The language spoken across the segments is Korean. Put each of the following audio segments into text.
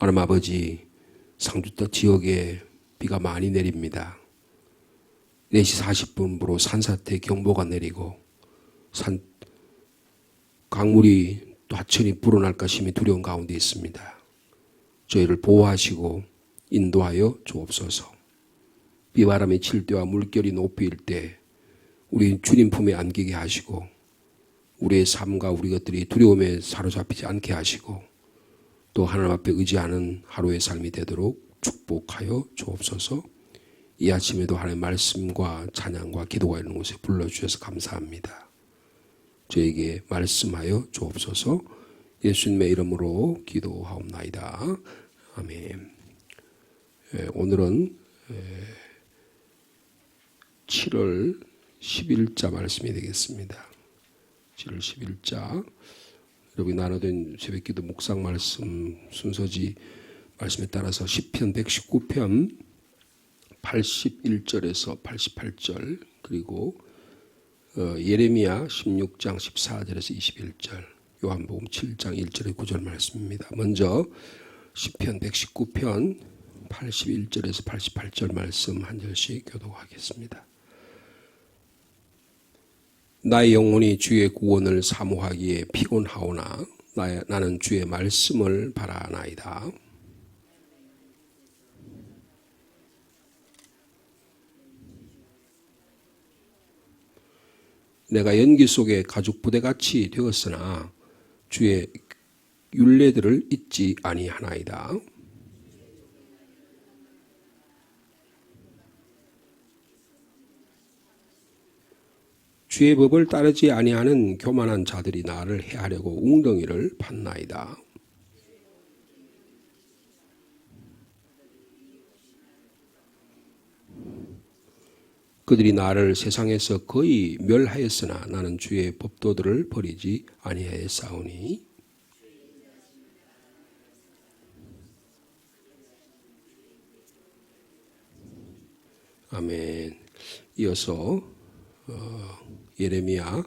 하나님 아버지, 상주터 지역에 비가 많이 내립니다. 4시 40분부로 산사태 경보가 내리고 강물이 또 하천이 불어날까 심히 두려운 가운데 있습니다. 저희를 보호하시고 인도하여 주옵소서. 비바람이 칠 때와 물결이 높일 때 우리 주님 품에 안기게 하시고 우리의 삶과 우리 것들이 두려움에 사로잡히지 않게 하시고 또 하나님 앞에 의지하는 하루의 삶이 되도록 축복하여 주옵소서. 이 아침에도 하나님의 말씀과 찬양과 기도가 있는 곳에 불러주셔서 감사합니다. 저에게 말씀하여 주옵소서. 예수님의 이름으로 기도하옵나이다. 아멘. 오늘은 7월 10일자 말씀이 되겠습니다. 7월 10일자 여러분이 나눠된 새벽기도 묵상 말씀 순서지 말씀에 따라서 시편 119편 81절에서 88절 그리고 예레미야 16장 14절에서 21절 요한복음 7장 1절에 9절 말씀입니다. 먼저 시편 119편 81절에서 88절 말씀 한 절씩 교독하겠습니다. 나의 영혼이 주의 구원을 사모하기에 피곤하오나 나는 주의 말씀을 바라나이다. 내가 연기 속에 가죽 부대같이 되었으나 주의 율례들을 잊지 아니하나이다. 주의 법을 따르지 아니하는 교만한 자들이 나를 해하려고 웅덩이를 팠나이다. 그들이 나를 세상에서 거의 멸하였으나 나는 주의 법도들을 버리지 아니하였사오니 아멘. 이어서 예레미야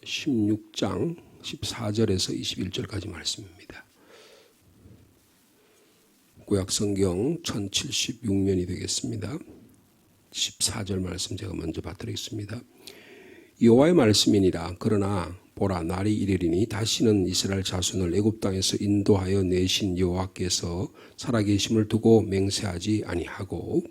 16장 14절에서 21절까지 말씀입니다. 구약성경 1076면이 되겠습니다. 14절 말씀 제가 먼저 받드리겠습니다. 여호와의 말씀이니라. 그러나 보라, 날이 이르리니 다시는 이스라엘 자손을 애굽 땅에서 인도하여 내신 여호와께서 살아계심을 두고 맹세하지 아니하고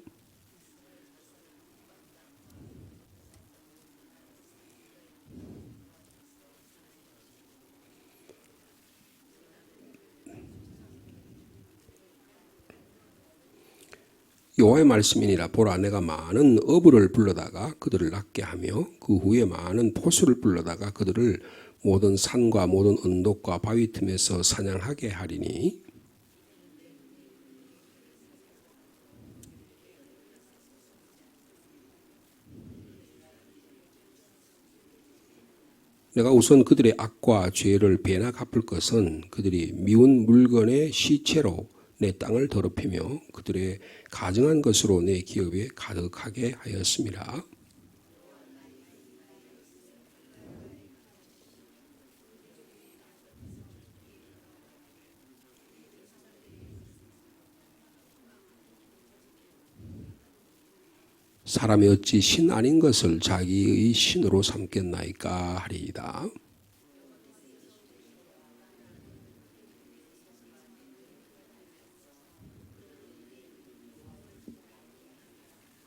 여호와의 말씀이니라. 보라, 내가 많은 어부를 불러다가 그들을 낫게 하며 그 후에 많은 포수를 불러다가 그들을 모든 산과 모든 언덕과 바위 틈에서 사냥하게 하리니 내가 우선 그들의 악과 죄를 배나 갚을 것은 그들이 미운 물건의 시체로 내 땅을 더럽히며 그들의 가증한 것으로 내 기업에 가득하게 하였습니다. 사람이 어찌 신 아닌 것을 자기의 신으로 삼겠나이까 하리이다.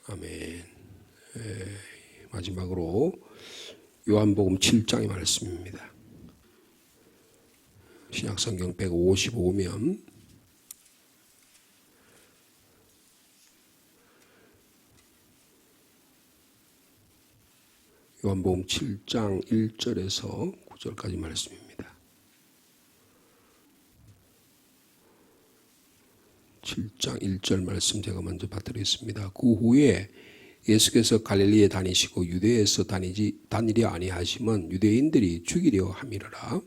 아멘. 마지막으로 요한복음 7장의 말씀입니다. 신약성경 155면 요한복음 7장 1절에서 9절까지 말씀입니다. 7장 1절 말씀 제가 먼저 받드리겠습니다. 그 후에 예수께서 갈릴리에 다니시고 유대에서 다니려 아니하심은 유대인들이 죽이려 함이러라.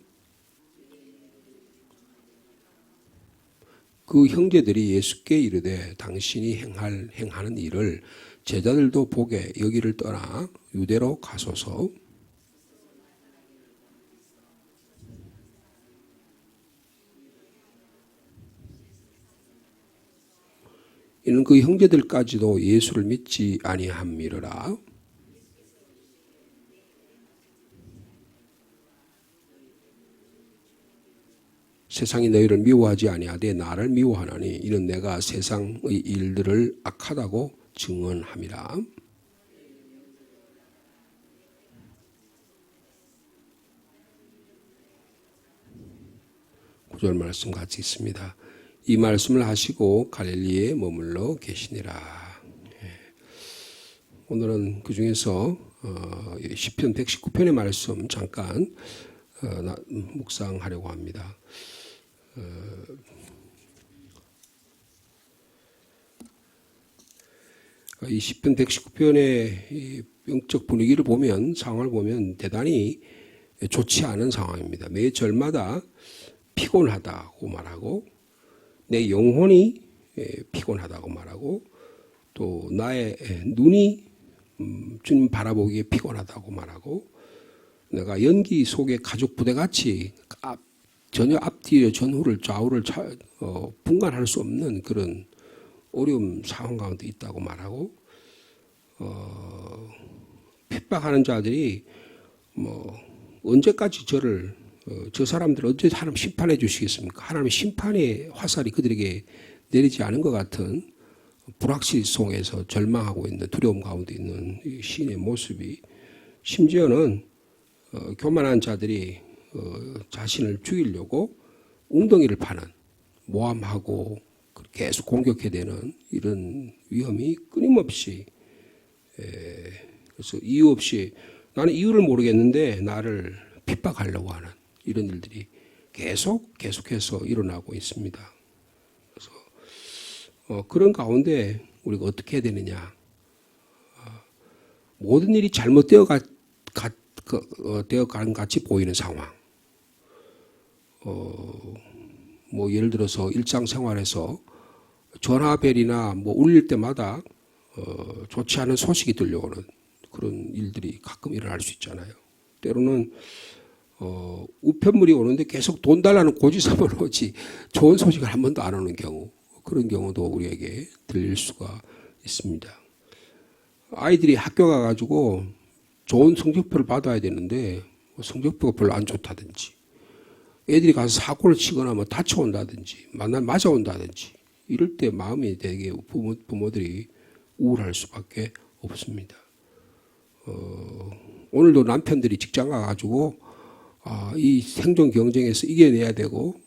그 형제들이 예수께 이르되 당신이 행하는 일을 제자들도 보게 여기를 떠나 유대로 가소서. 이는 그 형제들까지도 예수를 믿지 아니함이로라. 세상이 너희를 미워하지 아니하되 나를 미워하나니 이는 내가 세상의 일들을 악하다고 증언함이라. 9절 말씀 같이 있습니다. 이 말씀을 하시고 갈릴리에 머물러 계시니라. 오늘은 그 중에서 시편 119편의 말씀 잠깐 묵상하려고 합니다. 이 시편 119편의 영적 분위기를 보면, 상황을 보면 대단히 좋지 않은 상황입니다. 매 절마다 피곤하다고 말하고, 내 영혼이 피곤하다고 말하고, 또 나의 눈이 주님 바라보기에 피곤하다고 말하고, 내가 연기 속의 가죽 부대같이 전혀 앞뒤 전후를 좌우를 분간할 수 없는 그런 어려움 상황 가운데 있다고 말하고, 핍박하는 자들이 언제까지 저 사람들 언제 하나님 심판해 주시겠습니까? 하나님의 심판의 화살이 그들에게 내리지 않은 것 같은 불확실 속에서 절망하고 있는, 두려움 가운데 있는 시인의 모습이, 심지어는 교만한 자들이 자신을 죽이려고 웅덩이를 파는, 모함하고 계속 공격해대는 이런 위험이 끊임없이, 그래서 이유 없이, 나는 이유를 모르겠는데 나를 핍박하려고 하는 이런 일들이 계속해서 일어나고 있습니다. 그래서 그런 가운데 우리가 어떻게 해야 되느냐? 모든 일이 잘못되어 가는 같이 보이는 상황. 예를 들어서 일상생활에서 전화벨이나 울릴 때마다 좋지 않은 소식이 들려오는 그런 일들이 가끔 일어날 수 있잖아요. 때로는 우편물이 오는데 계속 돈 달라는 고지서만 오지 좋은 소식을 한 번도 안 오는 경우, 그런 경우도 우리에게 들릴 수가 있습니다. 아이들이 학교 가가지고 좋은 성적표를 받아야 되는데 성적표가 별로 안 좋다든지, 애들이 가서 사고를 치거나 다쳐온다든지 맞아온다든지, 이럴 때 마음이 되게 부모들이 우울할 수밖에 없습니다. 오늘도 남편들이 직장 가가지고 이 생존 경쟁에서 이겨내야 되고,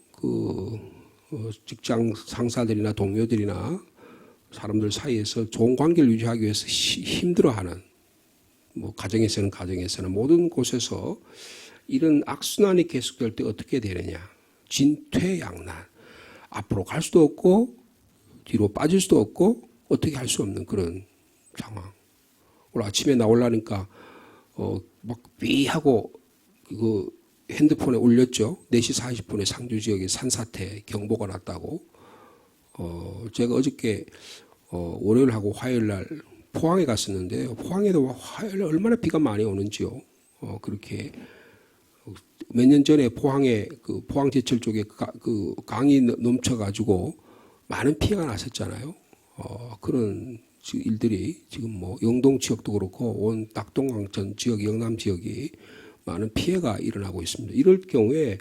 직장 상사들이나 동료들이나 사람들 사이에서 좋은 관계를 유지하기 위해서 힘들어하는, 가정에서는 모든 곳에서 이런 악순환이 계속될 때 어떻게 되느냐? 진퇴양난. 앞으로 갈 수도 없고 뒤로 빠질 수도 없고 어떻게 할 수 없는 그런 상황. 오늘 아침에 나오려니까 삐 하고 핸드폰에 울렸죠. 4시 40분에 상주 지역에 산사태 경보가 났다고. 제가 어저께 월요일하고 화요일날 포항에 갔었는데요. 포항에도 화요일에 얼마나 비가 많이 오는지요. 그렇게 몇 년 전에 포항에 포항 제철 쪽에 강이 넘쳐가지고 많은 피해가 났었잖아요. 그런 일들이 지금 영동 지역도 그렇고 온 낙동강천 지역, 영남 지역이 많은 피해가 일어나고 있습니다. 이럴 경우에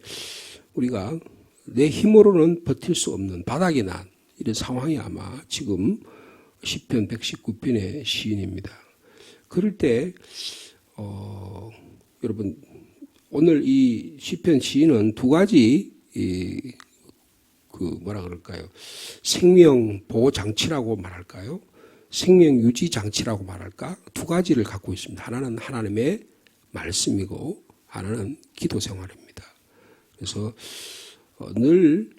우리가 내 힘으로는 버틸 수 없는 바닥이 난 이런 상황이 아마 지금 시편 119편의 시인입니다. 그럴 때 여러분, 오늘 이 시편 시인은 두 가지 생명 보호 장치라고 말할까요? 생명 유지 장치라고 말할까? 두 가지를 갖고 있습니다. 하나는 하나님의 말씀이고 하나는 기도 생활입니다. 그래서 늘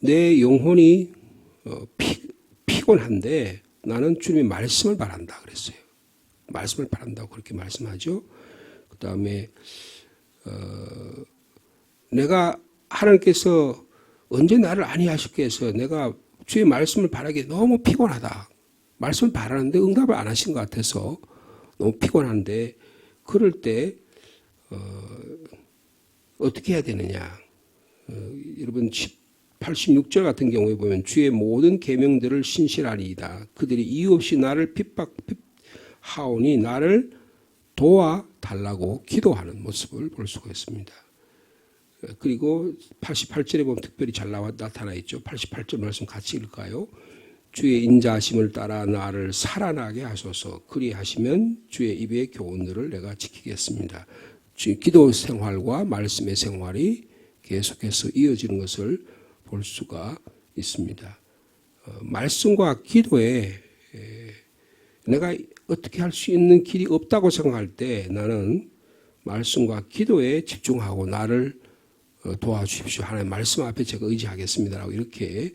내 영혼이 피곤한데 나는 주님의 말씀을 바란다 그랬어요. 말씀을 바란다고 그렇게 말씀하죠. 그 다음에 내가 하나님께서 언제 나를 안위하실겠어요? 내가 주의 말씀을 바라기에 너무 피곤하다. 말씀을 바라는데 응답을 안 하신 것 같아서 너무 피곤한데, 그럴 때 어떻게 해야 되느냐? 여러분 86절 같은 경우에 보면 주의 모든 계명들을 신실하니이다. 그들이 이유 없이 나를 핍박하오니 나를 도와달라고 기도하는 모습을 볼 수가 있습니다. 그리고 88절에 보면 특별히 잘 나타나 있죠. 88절 말씀 같이 읽을까요? 주의 인자하심을 따라 나를 살아나게 하소서. 그리하시면 주의 입의 교훈들을 내가 지키겠습니다. 기도 생활과 말씀의 생활이 계속해서 이어지는 것을 볼 수가 있습니다. 말씀과 기도에 내가 어떻게 할 수 있는 길이 없다고 생각할 때 나는 말씀과 기도에 집중하고 나를 도와주십시오. 하나님 말씀 앞에 제가 의지하겠습니다라고 이렇게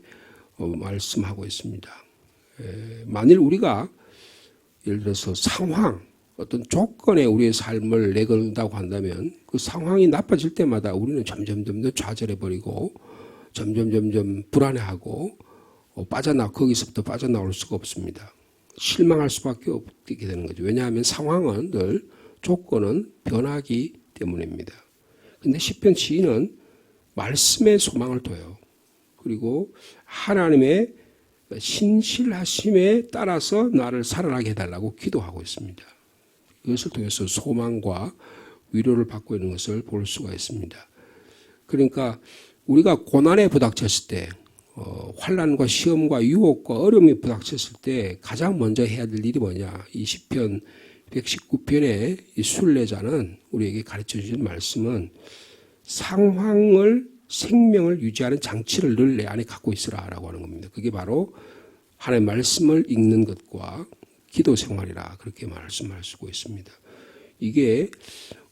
말씀하고 있습니다. 만일 우리가 예를 들어서 상황, 어떤 조건에 우리의 삶을 내걸는다고 한다면 그 상황이 나빠질 때마다 우리는 점점 좌절해버리고 점점 불안해하고 거기서부터 빠져나올 수가 없습니다. 실망할 수밖에 없게 되는 거죠. 왜냐하면 상황은 늘 조건은 변하기 때문입니다. 그런데 시편 시인은 말씀에 소망을 둬요. 그리고 하나님의 신실하심에 따라서 나를 살아나게 해달라고 기도하고 있습니다. 이것을 통해서 소망과 위로를 받고 있는 것을 볼 수가 있습니다. 그러니까 우리가 고난에 부닥쳤을 때 환난과 시험과 유혹과 어려움이 부닥쳤을 때 가장 먼저 해야 될 일이 뭐냐. 이 시편 119편의 이 순례자는 우리에게 가르쳐 주신 말씀은 생명을 유지하는 장치를 늘 내 안에 갖고 있으라라고 하는 겁니다. 그게 바로 하나님의 말씀을 읽는 것과 기도 생활이라 그렇게 말씀할 수 있습니다. 이게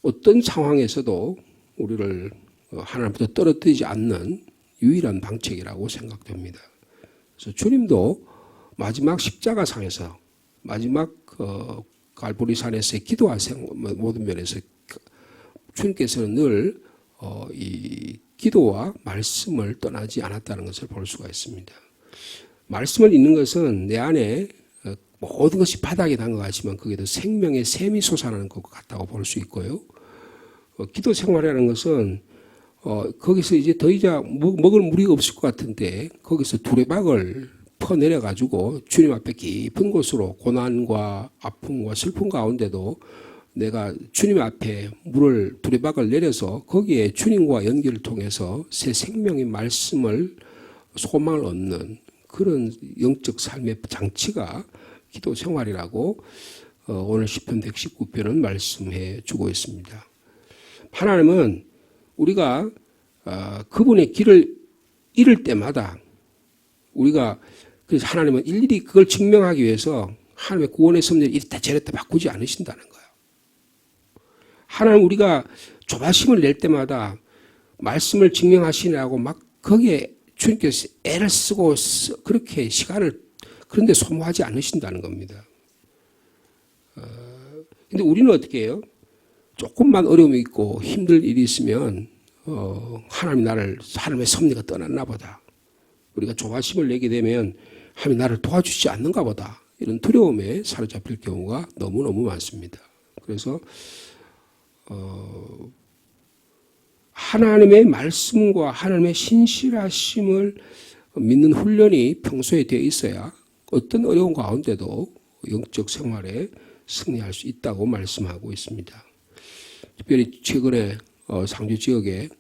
어떤 상황에서도 우리를 하나님부터 떨어뜨리지 않는 유일한 방책이라고 생각됩니다. 그래서 주님도 마지막 십자가상에서 마지막 갈보리산에서의 기도와 모든 면에서 주님께서는 늘 이 기도와 말씀을 떠나지 않았다는 것을 볼 수가 있습니다. 말씀을 읽는 것은 내 안에 모든 것이 바닥에 난 것 같지만 그게도 생명의 샘이 솟아나는 것 같다고 볼 수 있고요. 기도 생활이라는 것은 거기서 이제 더 이상 먹을 물이 없을 것 같은데 거기서 두레박을 퍼내려가지고 주님 앞에 깊은 곳으로 고난과 아픔과 슬픔 가운데도 내가 주님 앞에 두레박을 내려서 거기에 주님과 연결을 통해서 새 생명의 말씀을 소망을 얻는 그런 영적 삶의 장치가 기도 생활이라고 오늘 시편 119편은 말씀해 주고 있습니다. 하나님은 우리가 그분의 길을 잃을 때마다 우리가 그래서 하나님은 일일이 그걸 증명하기 위해서 하나님의 구원의 섭리를 이랬다 저랬다 바꾸지 않으신다는 거예요. 하나님 우리가 조바심을 낼 때마다 말씀을 증명하시느라고 막 거기에 주님께서 애를 쓰고 그렇게 시간을 그런데 소모하지 않으신다는 겁니다. 근데 우리는 어떻게 해요? 조금만 어려움이 있고 힘들 일이 있으면 하나님의 섭리가 떠났나 보다. 우리가 조바심을 내게 되면 하나님이 나를 도와주지 않는가 보다. 이런 두려움에 사로잡힐 경우가 너무너무 많습니다. 그래서 하나님의 말씀과 하나님의 신실하심을 믿는 훈련이 평소에 되어 있어야 어떤 어려운 가운데도 영적 생활에 승리할 수 있다고 말씀하고 있습니다. 특별히 최근에 상주 지역에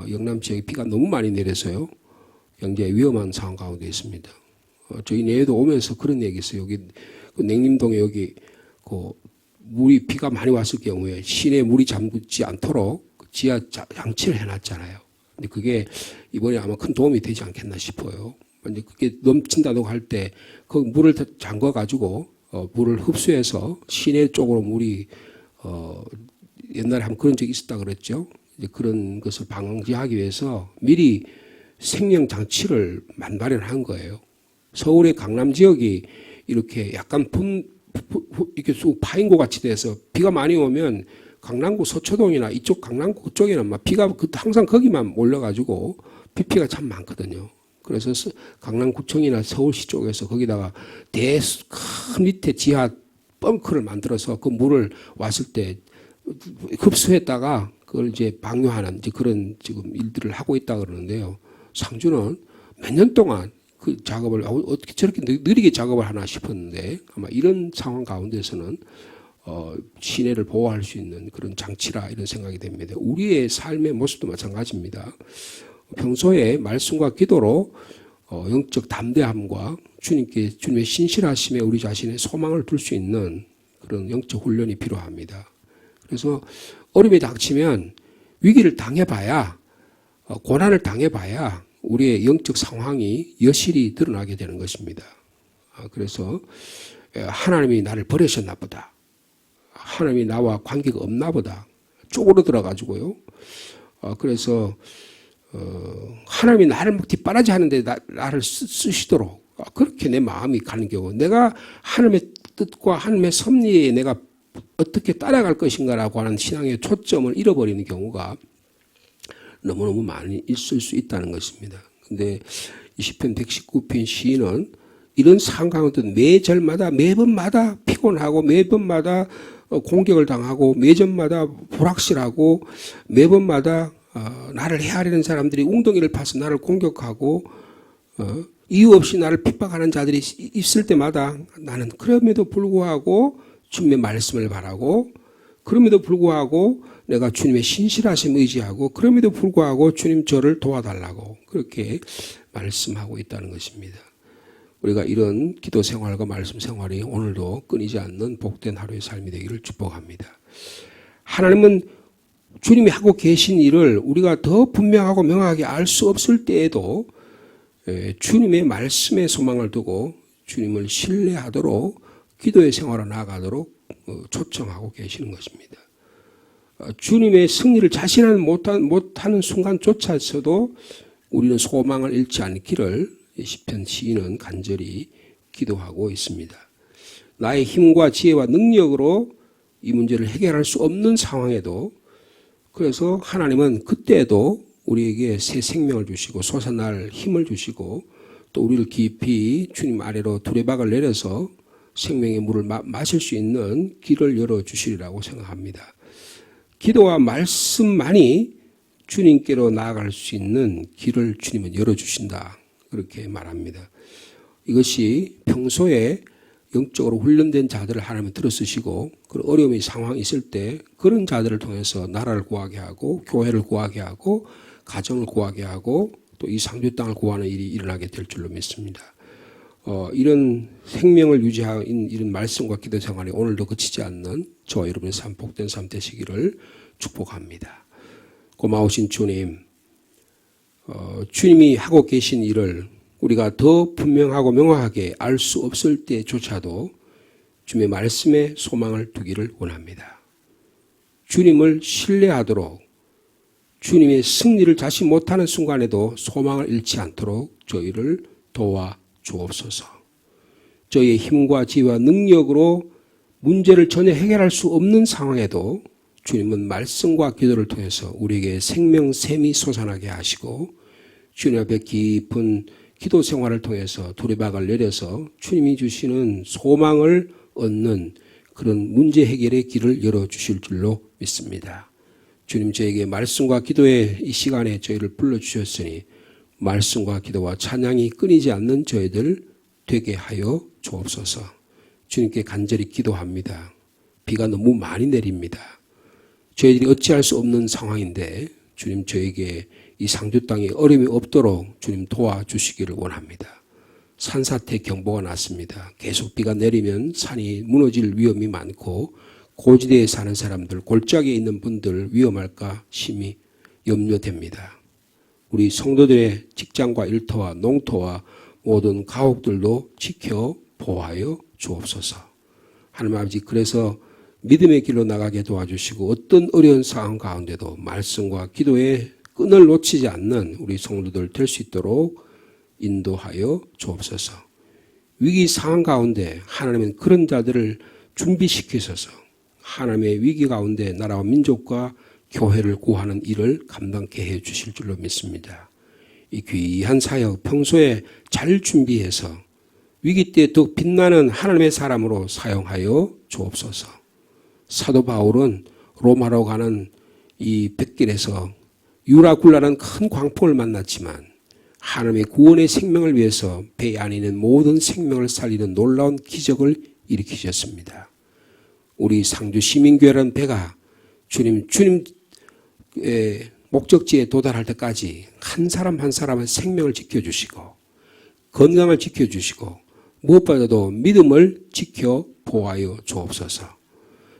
영남 지역에 비가 너무 많이 내려서요. 굉장히 위험한 상황 가운데 있습니다. 저희 내에도 오면서 그런 얘기 있어요. 여기 냉림동에 여기 비가 많이 왔을 경우에 시내 물이 잠그지 않도록 지하 장치를 해놨잖아요. 근데 그게 이번에 아마 큰 도움이 되지 않겠나 싶어요. 근데 그게 넘친다고 할 때 그 물을 잠궈가지고 물을 흡수해서 시내 쪽으로 물이 옛날에 한번 그런 적이 있었다 그랬죠. 이제 그런 것을 방지하기 위해서 미리 생명 장치를 마련한 거예요. 서울의 강남 지역이 이렇게 약간 이렇게 쑥 파인고 같이 돼서 비가 많이 오면 강남구 서초동이나 이쪽 강남구 쪽에는 막 비가 항상 거기만 몰려가지고 비피가 참 많거든요. 그래서 강남구청이나 서울시 쪽에서 거기다가 큰 밑에 지하 벙커를 만들어서 그 물을 왔을 때 흡수했다가 그걸 이제 방류하는 이제 그런 지금 일들을 하고 있다 그러는데요. 상주는 몇 년 동안 그 작업을 어떻게 저렇게 느리게 작업을 하나 싶었는데 아마 이런 상황 가운데서는 시내를 보호할 수 있는 그런 장치라 이런 생각이 됩니다. 우리의 삶의 모습도 마찬가지입니다. 평소에 말씀과 기도로 영적 담대함과 주님의 신실하심에 우리 자신의 소망을 둘 수 있는 그런 영적 훈련이 필요합니다. 그래서 어려움이 닥치면 위기를 당해봐야 고난을 당해봐야 우리의 영적 상황이 여실히 드러나게 되는 것입니다. 그래서 하나님이 나를 버리셨나 보다. 하나님이 나와 관계가 없나 보다. 쪼그러들어 가지고요. 그래서 하나님이 나를 막 뒷바라지 하는데 나를 쓰시도록 그렇게 내 마음이 가는 경우 내가 하나님의 뜻과 하나님의 섭리에 내가 어떻게 따라갈 것인가라고 하는 신앙의 초점을 잃어버리는 경우가 너무너무 많이 있을 수 있다는 것입니다. 근데 이 시편 119편 시인은 이런 상황 가운데 매절마다 매번마다 피곤하고 매번마다 공격을 당하고 매점마다 불확실하고 매번마다 나를 헤아리는 사람들이 웅덩이를 파서 나를 공격하고 이유 없이 나를 핍박하는 자들이 있을 때마다 나는 그럼에도 불구하고 주님의 말씀을 바라고 그럼에도 불구하고 내가 주님의 신실하심 의지하고 그럼에도 불구하고 주님 저를 도와달라고 그렇게 말씀하고 있다는 것입니다. 우리가 이런 기도 생활과 말씀 생활이 오늘도 끊이지 않는 복된 하루의 삶이 되기를 축복합니다. 하나님은 주님이 하고 계신 일을 우리가 더 분명하고 명확하게 알 수 없을 때에도 주님의 말씀에 소망을 두고 주님을 신뢰하도록 기도의 생활로 나아가도록 초청하고 계시는 것입니다. 주님의 승리를 자신은 못하는 순간조차서도 우리는 소망을 잃지 않기를 시편 시인은 간절히 기도하고 있습니다. 나의 힘과 지혜와 능력으로 이 문제를 해결할 수 없는 상황에도 그래서 하나님은 그때도 우리에게 새 생명을 주시고 솟아날 힘을 주시고 또 우리를 깊이 주님 아래로 두레박을 내려서 생명의 물을 마실 수 있는 길을 열어주시리라고 생각합니다. 기도와 말씀만이 주님께로 나아갈 수 있는 길을 주님은 열어주신다. 그렇게 말합니다. 이것이 평소에 영적으로 훈련된 자들을 하나님은 들어쓰시고 그런 어려움의 상황이 있을 때 그런 자들을 통해서 나라를 구하게 하고 교회를 구하게 하고 가정을 구하게 하고 또 이 상주 땅을 구하는 일이 일어나게 될 줄로 믿습니다. 이런 생명을 유지하는 이런 말씀과 기도 생활이 오늘도 그치지 않는 저와 여러분의 삶 복된 삶 되시기를 축복합니다. 고마우신 주님, 주님이 하고 계신 일을 우리가 더 분명하고 명확하게 알 수 없을 때조차도 주님의 말씀에 소망을 두기를 원합니다. 주님을 신뢰하도록 주님의 승리를 자신 못하는 순간에도 소망을 잃지 않도록 저희를 도와 주옵소서. 저희의 힘과 지혜와 능력으로 문제를 전혀 해결할 수 없는 상황에도 주님은 말씀과 기도를 통해서 우리에게 생명샘이 솟아나게 하시고 주님 앞에 깊은 기도 생활을 통해서 두레박을 내려서 주님이 주시는 소망을 얻는 그런 문제 해결의 길을 열어주실 줄로 믿습니다. 주님 저에게 말씀과 기도의 이 시간에 저희를 불러주셨으니 말씀과 기도와 찬양이 끊이지 않는 저희들 되게 하여 주옵소서. 주님께 간절히 기도합니다. 비가 너무 많이 내립니다. 저희들이 어찌할 수 없는 상황인데 주님 저에게 이 상주 땅에 어려움이 없도록 주님 도와주시기를 원합니다. 산사태 경보가 났습니다. 계속 비가 내리면 산이 무너질 위험이 많고 고지대에 사는 사람들, 골짜기에 있는 분들 위험할까 심히 염려됩니다. 우리 성도들의 직장과 일터와 농토와 모든 가옥들도 지켜 보호하여 주옵소서. 하나님 아버지 그래서 믿음의 길로 나가게 도와주시고 어떤 어려운 상황 가운데도 말씀과 기도의 끈을 놓치지 않는 우리 성도들 될 수 있도록 인도하여 주옵소서. 위기 상황 가운데 하나님은 그런 자들을 준비시키셔서 하나님의 위기 가운데 나라와 민족과 교회를 구하는 일을 감당케 해 주실 줄로 믿습니다. 이 귀한 사역 평소에 잘 준비해서 위기 때 더 빛나는 하나님의 사람으로 사용하여 주옵소서. 사도 바울은 로마로 가는 이 뱃길에서 유라굴라는 큰 광풍을 만났지만 하나님의 구원의 생명을 위해서 배 안에 있는 모든 생명을 살리는 놀라운 기적을 일으키셨습니다. 우리 상주 시민교회라는 배가 주님의 목적지에 도달할 때까지 한 사람 한 사람의 생명을 지켜주시고 건강을 지켜주시고 무엇보다도 믿음을 지켜 보호하여 주옵소서.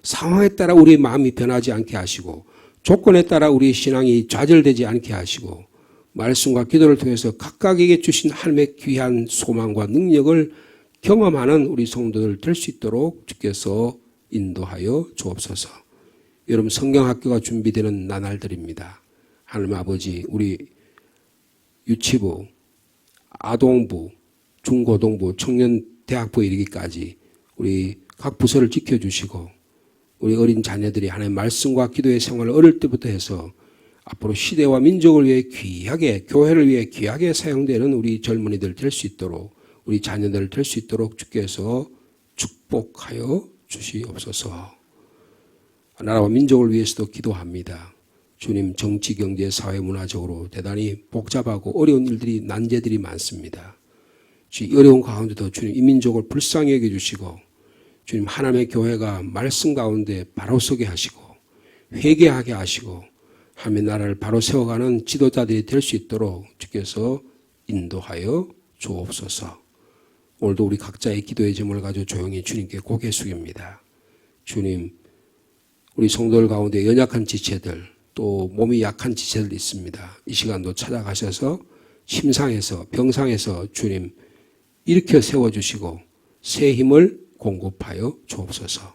상황에 따라 우리의 마음이 변하지 않게 하시고 조건에 따라 우리의 신앙이 좌절되지 않게 하시고 말씀과 기도를 통해서 각각에게 주신 하나님의 귀한 소망과 능력을 경험하는 우리 성도들 될 수 있도록 주께서 인도하여 주옵소서. 여러분 성경학교가 준비되는 나날들입니다. 하나님 아버지 우리 유치부, 아동부, 중고등부, 청년대학부에 이르기까지 우리 각 부서를 지켜주시고 우리 어린 자녀들이 하나님의 말씀과 기도의 생활을 어릴 때부터 해서 앞으로 시대와 민족을 위해 귀하게 교회를 위해 귀하게 사용되는 우리 젊은이들 될 수 있도록 우리 자녀들 될 수 있도록 주께서 축복하여 주시옵소서. 나라와 민족을 위해서도 기도합니다. 주님 정치, 경제, 사회, 문화적으로 대단히 복잡하고 어려운 일들이 난제들이 많습니다. 이 어려운 가운데도 주님 이 민족을 불쌍히 여겨주시고 주님 하나님의 교회가 말씀 가운데 바로 서게 하시고 회개하게 하시고 하나님의 나라를 바로 세워가는 지도자들이 될 수 있도록 주께서 인도하여 주옵소서. 오늘도 우리 각자의 기도의 제목을 가지고 조용히 주님께 고개 숙입니다. 주님 우리 성도들 가운데 연약한 지체들 또 몸이 약한 지체들 있습니다. 이 시간도 찾아가셔서 침상에서 병상에서 주님 일으켜 세워주시고 새 힘을 공급하여 주옵소서.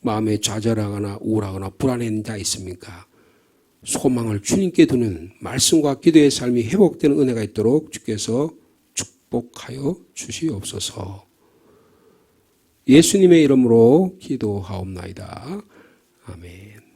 마음에 좌절하거나 우울하거나 불안한 자 있습니까? 소망을 주님께 두는 말씀과 기도의 삶이 회복되는 은혜가 있도록 주께서 축복하여 주시옵소서. 예수님의 이름으로 기도하옵나이다. 아멘.